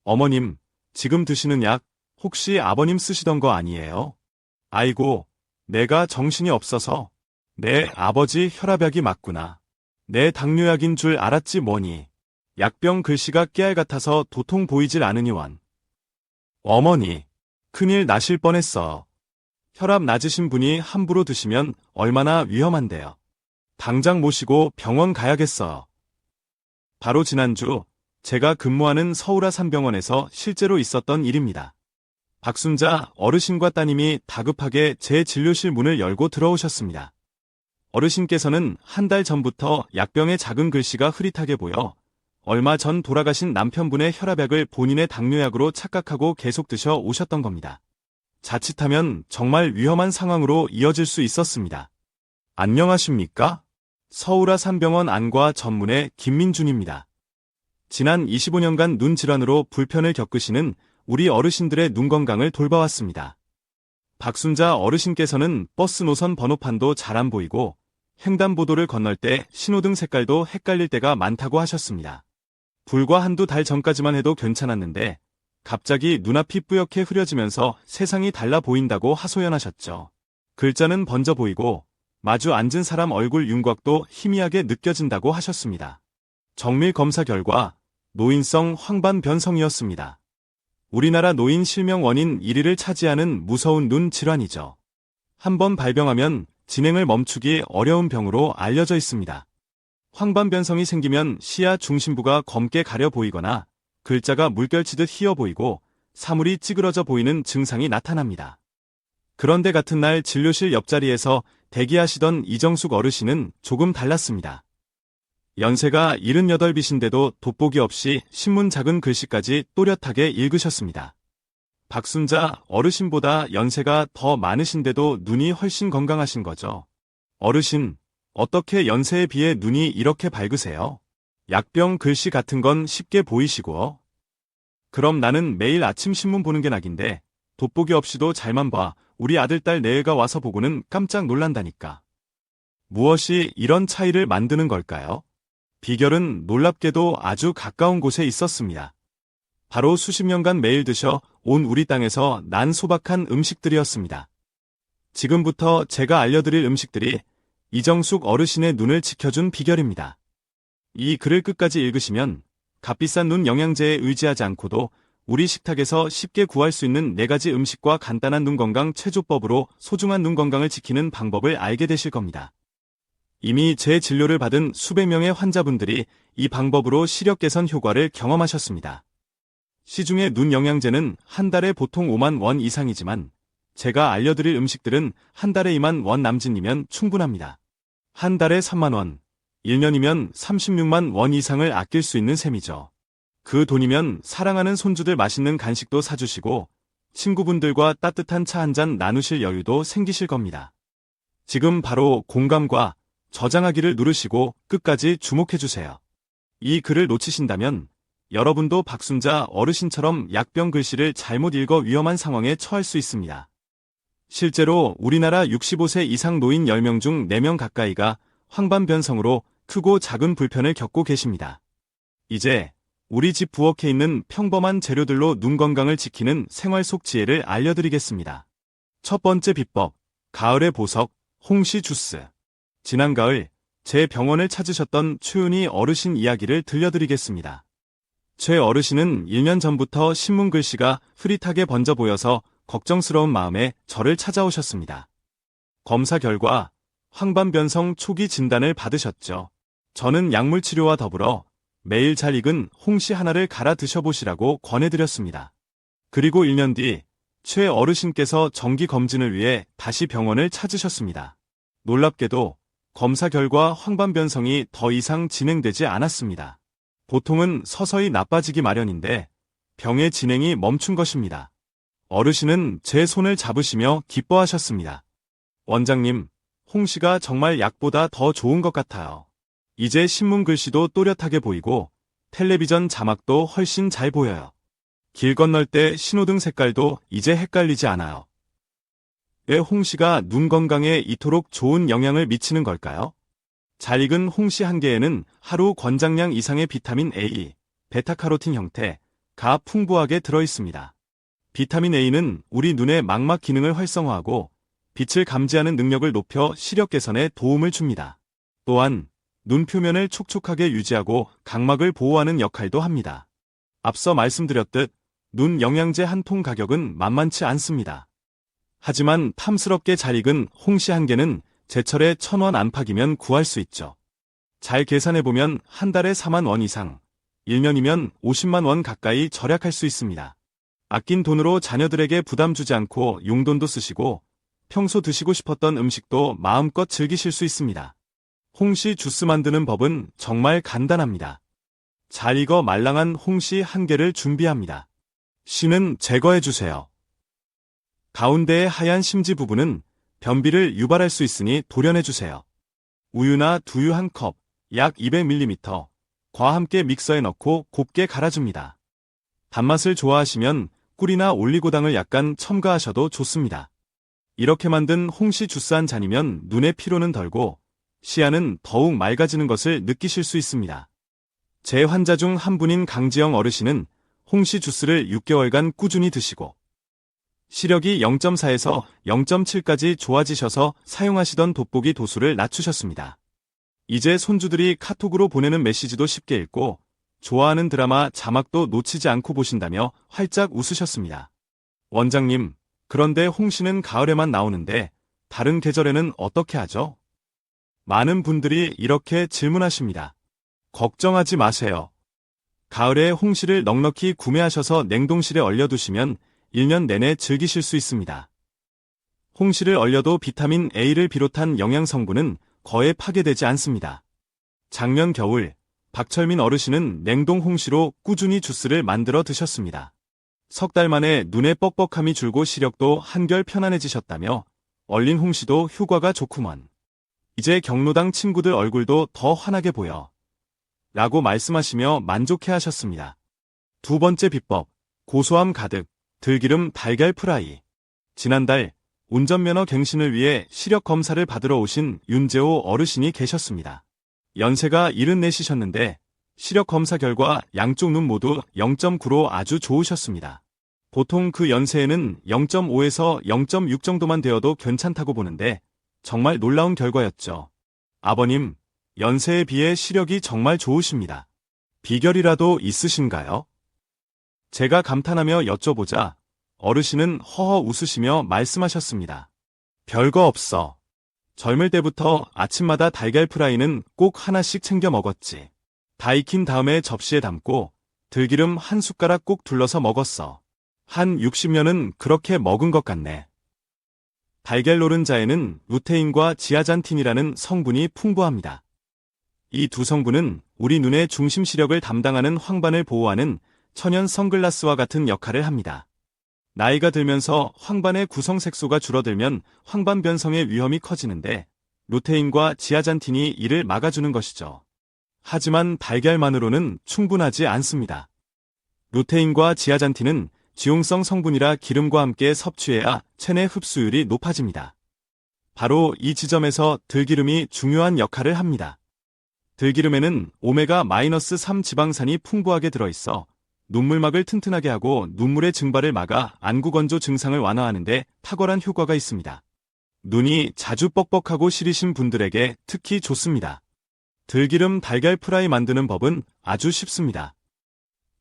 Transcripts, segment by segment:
어머님, 지금 드시는 약 혹시 아버님 쓰시던 거 아니에요? 아이고, 내가 정신이 없어서. 내 아버지 혈압약이 맞구나. 내 당뇨약인 줄 알았지 뭐니. 약병 글씨가 깨알 같아서 도통 보이질 않으니원. 어머니, 큰일 나실 뻔했어. 혈압 낮으신 분이 함부로 드시면 얼마나 위험한데요. 당장 모시고 병원 가야겠어요. 바로 지난주 제가 근무하는 서울아산병원에서 실제로 있었던 일입니다. 박순자 어르신과 따님이 다급하게 제 진료실 문을 열고 들어오셨습니다. 어르신께서는 한 달 전부터 약병에 작은 글씨가 흐릿하게 보여 얼마 전 돌아가신 남편분의 혈압약을 본인의 당뇨약으로 착각하고 계속 드셔 오셨던 겁니다. 자칫하면 정말 위험한 상황으로 이어질 수 있었습니다. 안녕하십니까? 서울아산병원 안과 전문의 김민준입니다. 지난 25년간 눈 질환으로 불편을 겪으시는 우리 어르신들의 눈 건강을 돌봐왔습니다. 박순자 어르신께서는 버스 노선 번호판도 잘 안 보이고 횡단보도를 건널 때 신호등 색깔도 헷갈릴 때가 많다고 하셨습니다. 불과 한두 달 전까지만 해도 괜찮았는데 갑자기 눈앞이 뿌옇게 흐려지면서 세상이 달라 보인다고 하소연하셨죠. 글자는 번져 보이고 마주 앉은 사람 얼굴 윤곽도 희미하게 느껴진다고 하셨습니다. 정밀 검사 결과 노인성 황반변성이었습니다. 우리나라 노인 실명 원인 1위를 차지하는 무서운 눈 질환이죠. 한번 발병하면 진행을 멈추기 어려운 병으로 알려져 있습니다. 황반변성이 생기면 시야 중심부가 검게 가려 보이거나 글자가 물결치듯 휘어 보이고 사물이 찌그러져 보이는 증상이 나타납니다. 그런데 같은 날 진료실 옆자리에서 대기하시던 이정숙 어르신은 조금 달랐습니다. 연세가 78이신데도 돋보기 없이 신문 작은 글씨까지 또렷하게 읽으셨습니다. 박순자 어르신보다 연세가 더 많으신데도 눈이 훨씬 건강하신 거죠. 어르신, 어떻게 연세에 비해 눈이 이렇게 밝으세요? 약병 글씨 같은 건 쉽게 보이시고. 그럼 나는 매일 아침 신문 보는 게 낙인데 돋보기 없이도 잘만 봐. 우리 아들 딸 내외가 와서 보고는 깜짝 놀란다니까. 무엇이 이런 차이를 만드는 걸까요? 비결은 놀랍게도 아주 가까운 곳에 있었습니다. 바로 수십 년간 매일 드셔 온 우리 땅에서 난 소박한 음식들이었습니다. 지금부터 제가 알려드릴 음식들이 이정숙 어르신의 눈을 지켜준 비결입니다. 이 글을 끝까지 읽으시면 값비싼 눈 영양제에 의지하지 않고도 우리 식탁에서 쉽게 구할 수 있는 4가지 음식과 간단한 눈 건강 체조법으로 소중한 눈 건강을 지키는 방법을 알게 되실 겁니다. 이미 제 진료를 받은 수백 명의 환자분들이 이 방법으로 시력 개선 효과를 경험하셨습니다. 시중의 눈 영양제는 한 달에 보통 5만 원 이상이지만 제가 알려드릴 음식들은 한 달에 2만 원 남짓이면 충분합니다. 한 달에 3만 원, 1년이면 36만 원 이상을 아낄 수 있는 셈이죠. 그 돈이면 사랑하는 손주들 맛있는 간식도 사주시고 친구분들과 따뜻한 차 한 잔 나누실 여유도 생기실 겁니다. 지금 바로 공감과 저장하기를 누르시고 끝까지 주목해주세요. 이 글을 놓치신다면 여러분도 박순자 어르신처럼 약병 글씨를 잘못 읽어 위험한 상황에 처할 수 있습니다. 실제로 우리나라 65세 이상 노인 10명 중 4명 가까이가 황반변성으로 크고 작은 불편을 겪고 계십니다. 이제 우리 집 부엌에 있는 평범한 재료들로 눈 건강을 지키는 생활 속 지혜를 알려드리겠습니다. 첫 번째 비법, 가을의 보석, 홍시 주스. 지난 가을 제 병원을 찾으셨던 최은희 어르신 이야기를 들려드리겠습니다. 최 어르신은 1년 전부터 신문 글씨가 흐릿하게 번져 보여서 걱정스러운 마음에 저를 찾아오셨습니다. 검사 결과 황반변성 초기 진단을 받으셨죠. 저는 약물 치료와 더불어 매일 잘 익은 홍시 하나를 갈아 드셔보시라고 권해드렸습니다. 그리고 1년 뒤 최 어르신께서 정기 검진을 위해 다시 병원을 찾으셨습니다. 놀랍게도 검사 결과 황반변성이 더 이상 진행되지 않았습니다. 보통은 서서히 나빠지기 마련인데 병의 진행이 멈춘 것입니다. 어르신은 제 손을 잡으시며 기뻐하셨습니다. 원장님, 홍시가 정말 약보다 더 좋은 것 같아요. 이제 신문 글씨도 또렷하게 보이고 텔레비전 자막도 훨씬 잘 보여요. 길 건널 때 신호등 색깔도 이제 헷갈리지 않아요. 왜 홍시가 눈 건강에 이토록 좋은 영향을 미치는 걸까요? 잘 익은 홍시 한 개에는 하루 권장량 이상의 비타민 A, 베타카로틴 형태, 가 풍부하게 들어있습니다. 비타민 A는 우리 눈의 망막 기능을 활성화하고 빛을 감지하는 능력을 높여 시력 개선에 도움을 줍니다. 또한 눈 표면을 촉촉하게 유지하고 각막을 보호하는 역할도 합니다. 앞서 말씀드렸듯 눈 영양제 한 통 가격은 만만치 않습니다. 하지만 탐스럽게 잘 익은 홍시 한 개는 제철에 1,000원 안팎이면 구할 수 있죠. 잘 계산해보면 한 달에 4만 원 이상, 1년이면 50만 원 가까이 절약할 수 있습니다. 아낀 돈으로 자녀들에게 부담 주지 않고 용돈도 쓰시고 평소 드시고 싶었던 음식도 마음껏 즐기실 수 있습니다. 홍시 주스 만드는 법은 정말 간단합니다. 잘 익어 말랑한 홍시 한 개를 준비합니다. 씨는 제거해주세요. 가운데의 하얀 심지 부분은 변비를 유발할 수 있으니 도려내주세요. 우유나 두유 한 컵, 약 200ml, 과 함께 믹서에 넣고 곱게 갈아줍니다. 단맛을 좋아하시면 꿀이나 올리고당을 약간 첨가하셔도 좋습니다. 이렇게 만든 홍시 주스 한 잔이면 눈의 피로는 덜고 시야는 더욱 맑아지는 것을 느끼실 수 있습니다. 제 환자 중 한 분인 강지영 어르신은 홍시 주스를 6개월간 꾸준히 드시고 시력이 0.4에서 0.7까지 좋아지셔서 사용하시던 돋보기 도수를 낮추셨습니다. 이제 손주들이 카톡으로 보내는 메시지도 쉽게 읽고 좋아하는 드라마 자막도 놓치지 않고 보신다며 활짝 웃으셨습니다. 원장님, 그런데 홍시는 가을에만 나오는데 다른 계절에는 어떻게 하죠? 많은 분들이 이렇게 질문하십니다. 걱정하지 마세요. 가을에 홍시를 넉넉히 구매하셔서 냉동실에 얼려두시면 1년 내내 즐기실 수 있습니다. 홍시를 얼려도 비타민 A를 비롯한 영양 성분은 거의 파괴되지 않습니다. 작년 겨울 박철민 어르신은 냉동 홍시로 꾸준히 주스를 만들어 드셨습니다. 석 달 만에 눈의 뻑뻑함이 줄고 시력도 한결 편안해지셨다며 얼린 홍시도 효과가 좋구먼. 이제 경로당 친구들 얼굴도 더 환하게 보여. 라고 말씀하시며 만족해 하셨습니다. 두 번째 비법, 고소함 가득, 들기름 달걀 프라이. 지난달 운전면허 갱신을 위해 시력 검사를 받으러 오신 윤재호 어르신이 계셨습니다. 연세가 74이셨는데 시력 검사 결과 양쪽 눈 모두 0.9로 아주 좋으셨습니다. 보통 그 연세에는 0.5에서 0.6 정도만 되어도 괜찮다고 보는데 정말 놀라운 결과였죠. 아버님, 연세에 비해 시력이 정말 좋으십니다. 비결이라도 있으신가요? 제가 감탄하며 여쭤보자 어르신은 허허 웃으시며 말씀하셨습니다. 별거 없어. 젊을 때부터 아침마다 달걀 프라이는 꼭 하나씩 챙겨 먹었지. 다 익힌 다음에 접시에 담고 들기름 한 숟가락 꼭 둘러서 먹었어. 한 60년은 그렇게 먹은 것 같네. 달걀 노른자에는 루테인과 지아잔틴이라는 성분이 풍부합니다. 이 두 성분은 우리 눈의 중심 시력을 담당하는 황반을 보호하는 천연 선글라스와 같은 역할을 합니다. 나이가 들면서 황반의 구성색소가 줄어들면 황반 변성의 위험이 커지는데 루테인과 지아잔틴이 이를 막아주는 것이죠. 하지만 달걀만으로는 충분하지 않습니다. 루테인과 지아잔틴은 지용성 성분이라 기름과 함께 섭취해야 체내 흡수율이 높아집니다. 바로 이 지점에서 들기름이 중요한 역할을 합니다. 들기름에는 오메가-3 지방산이 풍부하게 들어있어 눈물막을 튼튼하게 하고 눈물의 증발을 막아 안구건조 증상을 완화하는 데 탁월한 효과가 있습니다. 눈이 자주 뻑뻑하고 시리신 분들에게 특히 좋습니다. 들기름 달걀 프라이 만드는 법은 아주 쉽습니다.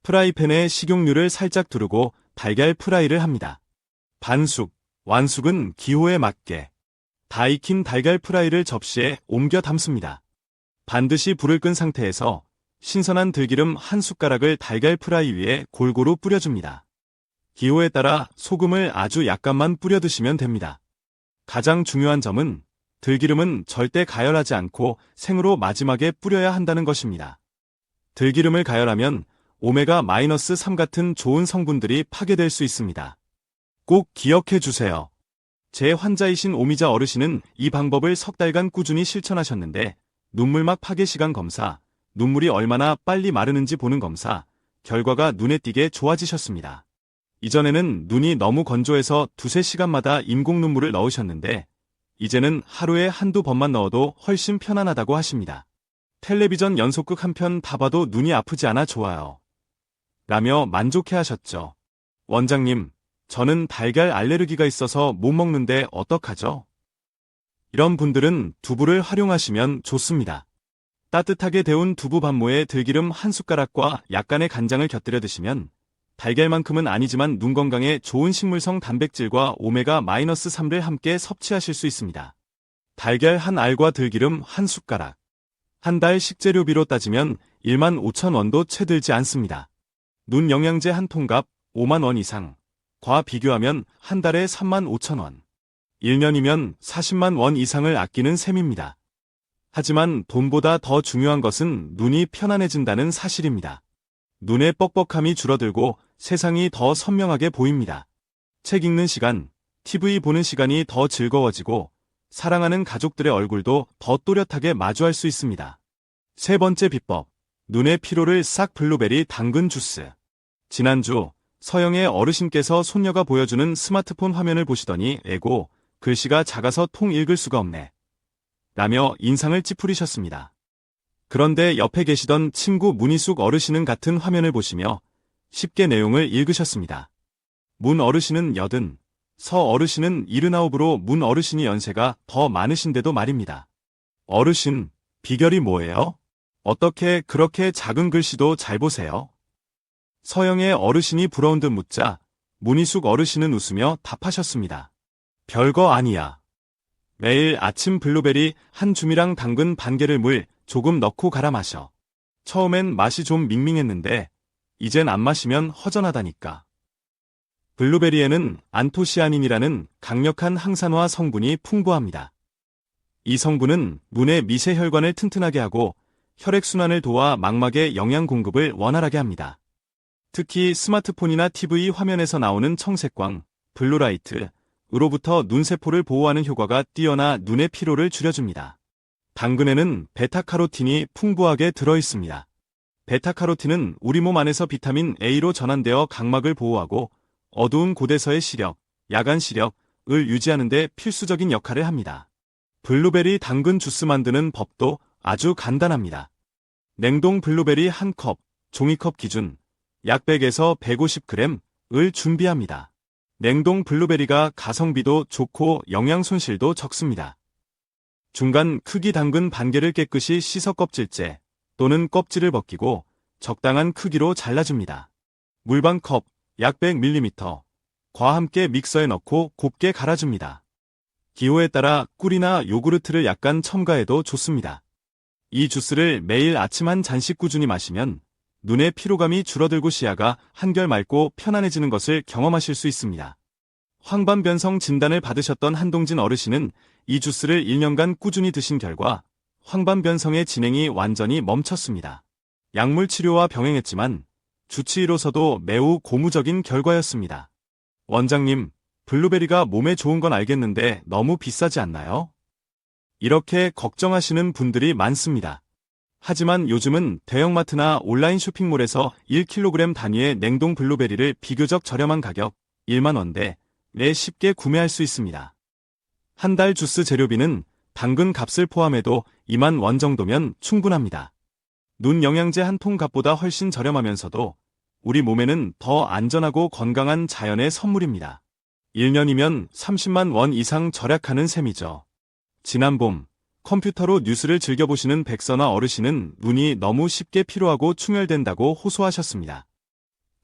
프라이팬에 식용유를 살짝 두르고 달걀 프라이를 합니다. 반숙, 완숙은 기호에 맞게 다 익힌 달걀 프라이를 접시에 옮겨 담습니다. 반드시 불을 끈 상태에서 신선한 들기름 한 숟가락을 달걀 프라이 위에 골고루 뿌려줍니다. 기호에 따라 소금을 아주 약간만 뿌려 드시면 됩니다. 가장 중요한 점은 들기름은 절대 가열하지 않고 생으로 마지막에 뿌려야 한다는 것입니다. 들기름을 가열하면 오메가-3 같은 좋은 성분들이 파괴될 수 있습니다. 꼭 기억해 주세요. 제 환자이신 오미자 어르신은 이 방법을 석 달간 꾸준히 실천하셨는데 눈물막 파괴 시간 검사, 눈물이 얼마나 빨리 마르는지 보는 검사, 결과가 눈에 띄게 좋아지셨습니다. 이전에는 눈이 너무 건조해서 두세 시간마다 인공 눈물을 넣으셨는데 이제는 하루에 한두 번만 넣어도 훨씬 편안하다고 하십니다. 텔레비전 연속극 한 편 다 봐도 눈이 아프지 않아 좋아요. 라며 만족해 하셨죠. 원장님, 저는 달걀 알레르기가 있어서 못 먹는데 어떡하죠? 이런 분들은 두부를 활용하시면 좋습니다. 따뜻하게 데운 두부 반모에 들기름 한 숟가락과 약간의 간장을 곁들여 드시면 달걀만큼은 아니지만 눈 건강에 좋은 식물성 단백질과 오메가-3를 함께 섭취하실 수 있습니다. 달걀 한 알과 들기름 한 숟가락. 한 달 식재료비로 따지면 15,000원도 채 들지 않습니다. 눈 영양제 한 통값 5만 원 이상. 과 비교하면 한 달에 35,000원. 1년이면 40만 원 이상을 아끼는 셈입니다. 하지만 돈보다 더 중요한 것은 눈이 편안해진다는 사실입니다. 눈의 뻑뻑함이 줄어들고 세상이 더 선명하게 보입니다. 책 읽는 시간, TV 보는 시간이 더 즐거워지고 사랑하는 가족들의 얼굴도 더 또렷하게 마주할 수 있습니다. 세 번째 비법, 눈의 피로를 싹 블루베리 당근 주스. 지난주 서영의 어르신께서 손녀가 보여주는 스마트폰 화면을 보시더니 에고, 글씨가 작아서 통 읽을 수가 없네. 라며 인상을 찌푸리셨습니다. 그런데 옆에 계시던 친구 문희숙 어르신은 같은 화면을 보시며 쉽게 내용을 읽으셨습니다. 문 어르신은 80, 서 어르신은 79으로 문 어르신이 연세가 더 많으신데도 말입니다. 어르신, 비결이 뭐예요? 어떻게 그렇게 작은 글씨도 잘 보세요? 서영의 어르신이 부러운 듯 묻자 문희숙 어르신은 웃으며 답하셨습니다. 별거 아니야. 매일 아침 블루베리 한 줌이랑 당근 반 개를 물 조금 넣고 갈아 마셔. 처음엔 맛이 좀 밍밍했는데 이젠 안 마시면 허전하다니까. 블루베리에는 안토시아닌이라는 강력한 항산화 성분이 풍부합니다. 이 성분은 눈의 미세혈관을 튼튼하게 하고 혈액순환을 도와 망막의 영양 공급을 원활하게 합니다. 특히 스마트폰이나 TV 화면에서 나오는 청색광, 블루라이트, 으로부터 눈세포를 보호하는 효과가 뛰어나 눈의 피로를 줄여줍니다. 당근에는 베타카로틴이 풍부하게 들어있습니다. 베타카로틴은 우리 몸 안에서 비타민 A로 전환되어 각막을 보호하고 어두운 곳에서의 시력, 야간 시력을 유지하는 데 필수적인 역할을 합니다. 블루베리 당근 주스 만드는 법도 아주 간단합니다. 냉동 블루베리 한 컵, 종이컵 기준, 약 100에서 150g을 준비합니다. 냉동 블루베리가 가성비도 좋고 영양 손실도 적습니다. 중간 크기 당근 반 개를 깨끗이 씻어 껍질째 또는 껍질을 벗기고 적당한 크기로 잘라줍니다. 물 반 컵, 약 100ml, 과 함께 믹서에 넣고 곱게 갈아줍니다. 기호에 따라 꿀이나 요구르트를 약간 첨가해도 좋습니다. 이 주스를 매일 아침 한 잔씩 꾸준히 마시면 눈의 피로감이 줄어들고 시야가 한결 맑고 편안해지는 것을 경험하실 수 있습니다. 황반변성 진단을 받으셨던 한동진 어르신은 이 주스를 1년간 꾸준히 드신 결과 황반변성의 진행이 완전히 멈췄습니다. 약물 치료와 병행했지만 주치의로서도 매우 고무적인 결과였습니다. 원장님, 블루베리가 몸에 좋은 건 알겠는데 너무 비싸지 않나요? 이렇게 걱정하시는 분들이 많습니다. 하지만 요즘은 대형마트나 온라인 쇼핑몰에서 1kg 단위의 냉동 블루베리를 비교적 저렴한 가격 1만 원대에 쉽게 구매할 수 있습니다. 한 달 주스 재료비는 당근 값을 포함해도 2만 원 정도면 충분합니다. 눈 영양제 한 통 값보다 훨씬 저렴하면서도 우리 몸에는 더 안전하고 건강한 자연의 선물입니다. 1년이면 30만 원 이상 절약하는 셈이죠. 지난 봄 컴퓨터로 뉴스를 즐겨보시는 백선아 어르신은 눈이 너무 쉽게 피로하고 충혈된다고 호소하셨습니다.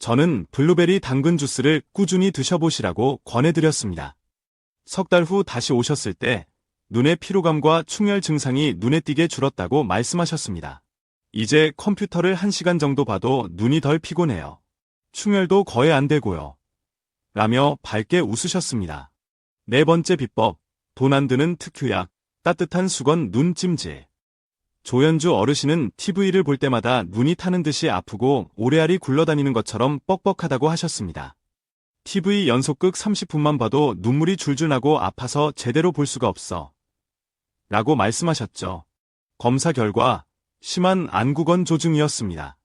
저는 블루베리 당근 주스를 꾸준히 드셔보시라고 권해드렸습니다. 석 달 후 다시 오셨을 때 눈의 피로감과 충혈 증상이 눈에 띄게 줄었다고 말씀하셨습니다. 이제 컴퓨터를 1시간 정도 봐도 눈이 덜 피곤해요. 충혈도 거의 안 되고요. 라며 밝게 웃으셨습니다. 네 번째 비법, 돈 안 드는 특효약, 따뜻한 수건 눈찜질. 조연주 어르신은 TV를 볼 때마다 눈이 타는 듯이 아프고 오래알이 굴러다니는 것처럼 뻑뻑하다고 하셨습니다. TV 연속극 30분만 봐도 눈물이 줄줄 나고 아파서 제대로 볼 수가 없어. 라고 말씀하셨죠. 검사 결과 심한 안구건 조증이었습니다.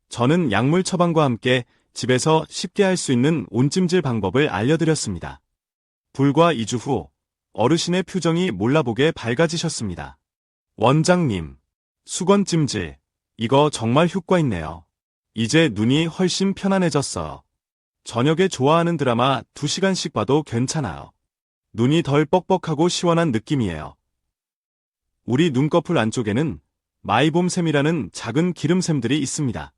저는 약물 처방과 함께 집에서 쉽게 할 수 있는 온찜질 방법을 알려드렸습니다. 불과 2주 후 어르신의 표정이 몰라보게 밝아지셨습니다. 원장님, 수건 찜질, 이거 정말 효과 있네요. 이제 눈이 훨씬 편안해졌어요. 저녁에 좋아하는 드라마 2시간씩 봐도 괜찮아요. 눈이 덜 뻑뻑하고 시원한 느낌이에요. 우리 눈꺼풀 안쪽에는 마이봄샘이라는 작은 기름샘들이 있습니다.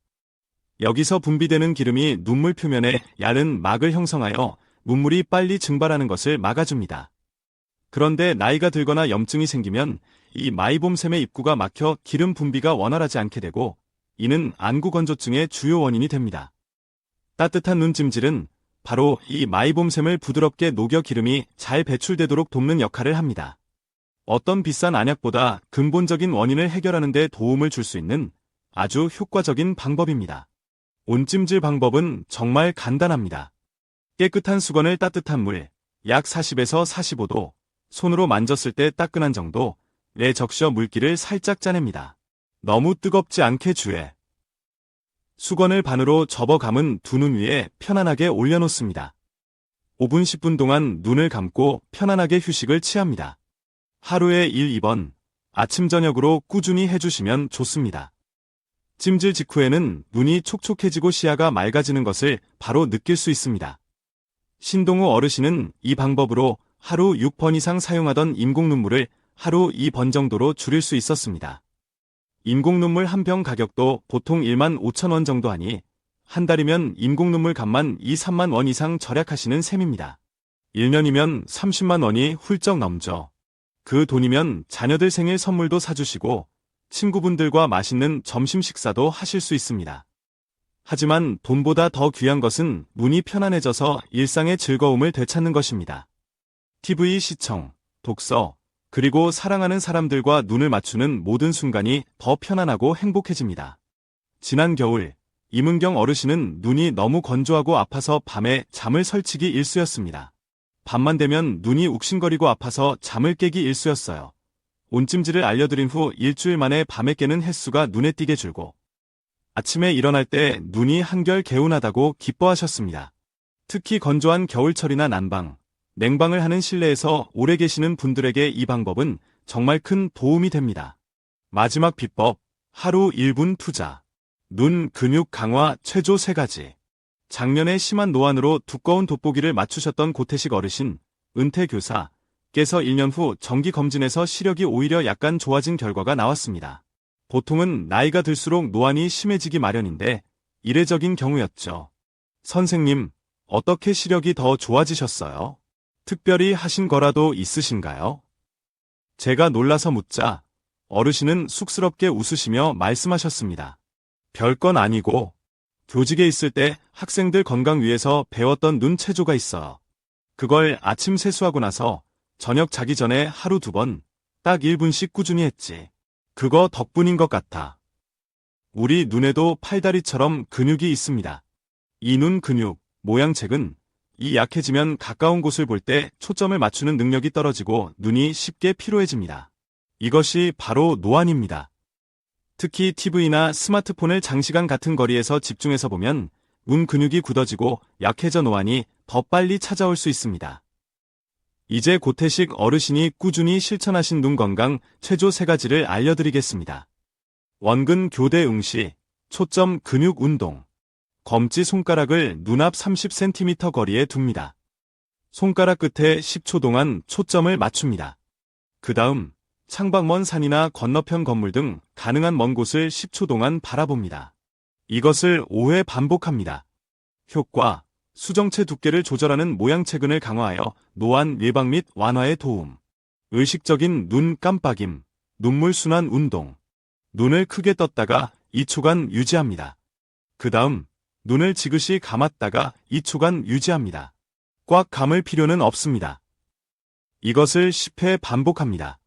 여기서 분비되는 기름이 눈물 표면에 얇은 막을 형성하여 눈물이 빨리 증발하는 것을 막아줍니다. 그런데 나이가 들거나 염증이 생기면 이 마이봄샘의 입구가 막혀 기름 분비가 원활하지 않게 되고 이는 안구건조증의 주요 원인이 됩니다. 따뜻한 눈찜질은 바로 이 마이봄샘을 부드럽게 녹여 기름이 잘 배출되도록 돕는 역할을 합니다. 어떤 비싼 안약보다 근본적인 원인을 해결하는 데 도움을 줄 수 있는 아주 효과적인 방법입니다. 온찜질 방법은 정말 간단합니다. 깨끗한 수건을 따뜻한 물, 약 40에서 45도, 손으로 만졌을 때 따끈한 정도에 적셔 물기를 살짝 짜냅니다. 너무 뜨겁지 않게 주의. 수건을 반으로 접어 감은 두 눈 위에 편안하게 올려놓습니다. 5분 10분 동안 눈을 감고 편안하게 휴식을 취합니다. 하루에 1, 2번, 아침 저녁으로 꾸준히 해주시면 좋습니다. 찜질 직후에는 눈이 촉촉해지고 시야가 맑아지는 것을 바로 느낄 수 있습니다. 신동우 어르신은 이 방법으로 하루 6번 이상 사용하던 인공눈물을 하루 2번 정도로 줄일 수 있었습니다. 인공눈물 한 병 가격도 보통 1만 5천 원 정도 하니 한 달이면 인공눈물 값만 2, 3만 원 이상 절약하시는 셈입니다. 1년이면 30만 원이 훌쩍 넘죠. 그 돈이면 자녀들 생일 선물도 사주시고 친구분들과 맛있는 점심 식사도 하실 수 있습니다. 하지만 돈보다 더 귀한 것은 눈이 편안해져서 일상의 즐거움을 되찾는 것입니다. TV 시청, 독서, 그리고 사랑하는 사람들과 눈을 맞추는 모든 순간이 더 편안하고 행복해집니다. 지난 겨울, 이문경 어르신은 눈이 너무 건조하고 아파서 밤에 잠을 설치기 일쑤였습니다. 밤만 되면 눈이 욱신거리고 아파서 잠을 깨기 일쑤였어요. 온찜질을 알려드린 후 일주일 만에 밤에 깨는 횟수가 눈에 띄게 줄고 아침에 일어날 때 눈이 한결 개운하다고 기뻐하셨습니다. 특히 건조한 겨울철이나 난방, 냉방을 하는 실내에서 오래 계시는 분들에게 이 방법은 정말 큰 도움이 됩니다. 마지막 비법, 하루 1분 투자. 눈 근육 강화 최조 3가지. 작년에 심한 노안으로 두꺼운 돋보기를 맞추셨던 고태식 어르신, 은퇴 교사께서 1년 후 정기검진에서 시력이 오히려 약간 좋아진 결과가 나왔습니다. 보통은 나이가 들수록 노안이 심해지기 마련인데 이례적인 경우였죠. 선생님, 어떻게 시력이 더 좋아지셨어요? 특별히 하신 거라도 있으신가요? 제가 놀라서 묻자 어르신은 쑥스럽게 웃으시며 말씀하셨습니다. 별건 아니고 교직에 있을 때 학생들 건강 위해서 배웠던 눈 체조가 있어요. 그걸 아침 세수하고 나서 저녁 자기 전에 하루 2번, 딱 1분씩 꾸준히 했지. 그거 덕분인 것 같아. 우리 눈에도 팔다리처럼 근육이 있습니다. 이 눈 근육, 모양책은 이 약해지면 가까운 곳을 볼 때 초점을 맞추는 능력이 떨어지고 눈이 쉽게 피로해집니다. 이것이 바로 노안입니다. 특히 TV나 스마트폰을 장시간 같은 거리에서 집중해서 보면 눈 근육이 굳어지고 약해져 노안이 더 빨리 찾아올 수 있습니다. 이제 고태식 어르신이 꾸준히 실천하신 눈 건강 최조 3가지를 알려드리겠습니다. 원근 교대 응시, 초점 근육 운동. 검지 손가락을 눈앞 30cm 거리에 둡니다. 손가락 끝에 10초 동안 초점을 맞춥니다. 그 다음 창밖 먼 산이나 건너편 건물 등 가능한 먼 곳을 10초 동안 바라봅니다. 이것을 5회 반복합니다. 효과, 수정체 두께를 조절하는 모양체근을 강화하여 노안 예방 및 완화에 도움. 의식적인 눈 깜빡임, 눈물 순환 운동. 눈을 크게 떴다가 2초간 유지합니다. 그 다음 눈을 지그시 감았다가 2초간 유지합니다. 꽉 감을 필요는 없습니다. 이것을 10회 반복합니다.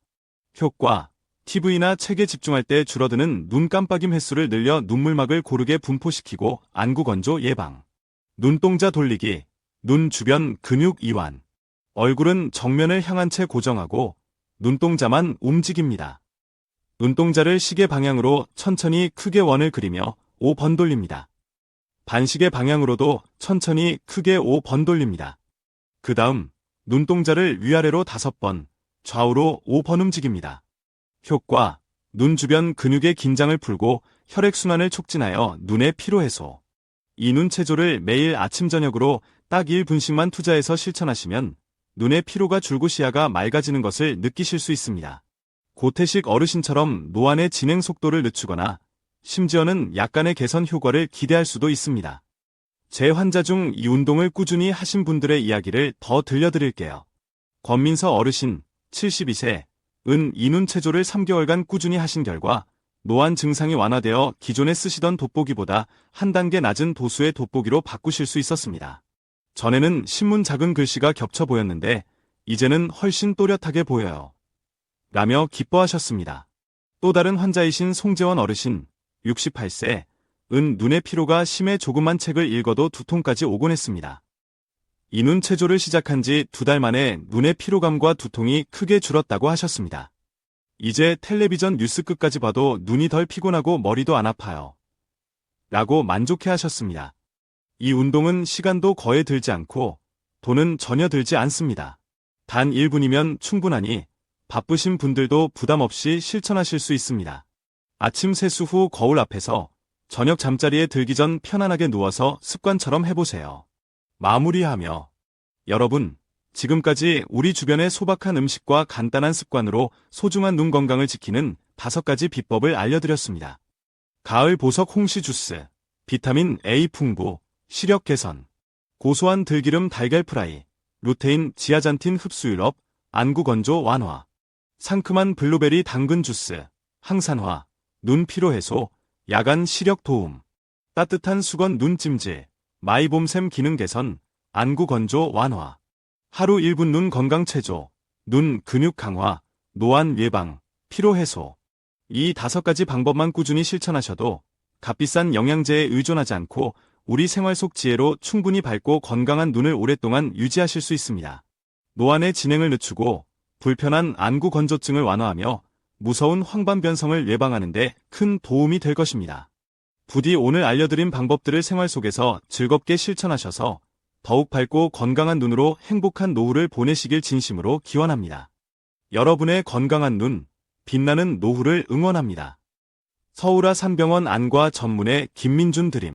효과, TV나 책에 집중할 때 줄어드는 눈 깜빡임 횟수를 늘려 눈물막을 고르게 분포시키고 안구 건조 예방. 눈동자 돌리기, 눈 주변 근육 이완. 얼굴은 정면을 향한 채 고정하고 눈동자만 움직입니다. 눈동자를 시계 방향으로 천천히 크게 원을 그리며 5번 돌립니다. 반시계 방향으로도 천천히 크게 5번 돌립니다. 그 다음 눈동자를 위아래로 5번, 좌우로 5번 움직입니다. 효과, 눈 주변 근육의 긴장을 풀고 혈액순환을 촉진하여 눈의 피로 해소. 이 눈체조를 매일 아침 저녁으로 딱 1분씩만 투자해서 실천하시면 눈의 피로가 줄고 시야가 맑아지는 것을 느끼실 수 있습니다. 고태식 어르신처럼 노안의 진행 속도를 늦추거나 심지어는 약간의 개선 효과를 기대할 수도 있습니다. 제 환자 중 이 운동을 꾸준히 하신 분들의 이야기를 더 들려드릴게요. 권민서 어르신, 72세, 이 눈체조를 3개월간 꾸준히 하신 결과 노안 증상이 완화되어 기존에 쓰시던 돋보기보다 한 단계 낮은 도수의 돋보기로 바꾸실 수 있었습니다. 전에는 신문 작은 글씨가 겹쳐 보였는데 이제는 훨씬 또렷하게 보여요. 라며 기뻐하셨습니다. 또 다른 환자이신 송재원 어르신, 68세, 눈의 피로가 심해 조그만 책을 읽어도 두통까지 오곤 했습니다. 이 눈체조를 시작한 지 2달 만에 눈의 피로감과 두통이 크게 줄었다고 하셨습니다. 이제 텔레비전 뉴스 끝까지 봐도 눈이 덜 피곤하고 머리도 안 아파요. 라고 만족해 하셨습니다. 이 운동은 시간도 거의 들지 않고 돈은 전혀 들지 않습니다. 단 1분이면 충분하니 바쁘신 분들도 부담 없이 실천하실 수 있습니다. 아침 세수 후 거울 앞에서 저녁 잠자리에 들기 전 편안하게 누워서 습관처럼 해보세요. 마무리하며 여러분, 지금까지 우리 주변의 소박한 음식과 간단한 습관으로 소중한 눈 건강을 지키는 5가지 비법을 알려드렸습니다. 가을 보석 홍시 주스, 비타민 A 풍부, 시력 개선, 고소한 들기름 달걀 프라이, 루테인 지아잔틴 흡수율 업, 안구 건조 완화, 상큼한 블루베리 당근 주스, 항산화, 눈 피로 해소, 야간 시력 도움, 따뜻한 수건 눈찜질, 마이봄샘 기능 개선, 안구 건조 완화, 하루 1분 눈 건강 체조, 눈 근육 강화, 노안 예방, 피로 해소. 이 5가지 방법만 꾸준히 실천하셔도 값비싼 영양제에 의존하지 않고 우리 생활 속 지혜로 충분히 밝고 건강한 눈을 오랫동안 유지하실 수 있습니다. 노안의 진행을 늦추고 불편한 안구 건조증을 완화하며 무서운 황반 변성을 예방하는 데 큰 도움이 될 것입니다. 부디 오늘 알려드린 방법들을 생활 속에서 즐겁게 실천하셔서 더욱 밝고 건강한 눈으로 행복한 노후를 보내시길 진심으로 기원합니다. 여러분의 건강한 눈, 빛나는 노후를 응원합니다. 서울아 산병원 안과 전문의 김민준 드림.